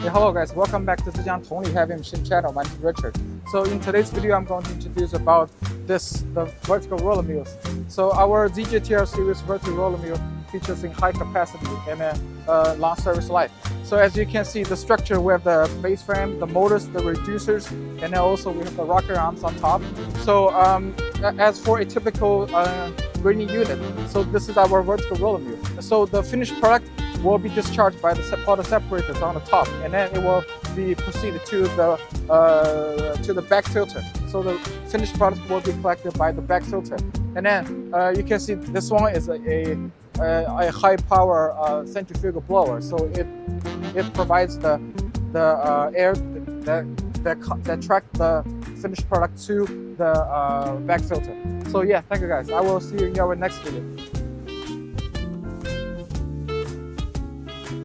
Hey, hello guys, welcome back to Zhejiang Tongli Heavy Machine channel. My name is Richard. So in today's video, I'm going to introduce about the vertical roller mills. So our ZJTR series vertical roller mill features in high capacity and a long service life. So as you can see, the structure we have the base frame, the motors, the reducers, and then also we have the rocker arms on top. So as for a typical grinding unit, so this is our vertical roller mill. So the finished product will be discharged by the powder separators on the top, and then it will be proceeded to the back filter. So the finished product will be collected by the back filter, and then you can see this one is a high power centrifugal blower. So it provides the air that track the finished product to the back filter. So yeah, thank you guys. I will see you in our next video.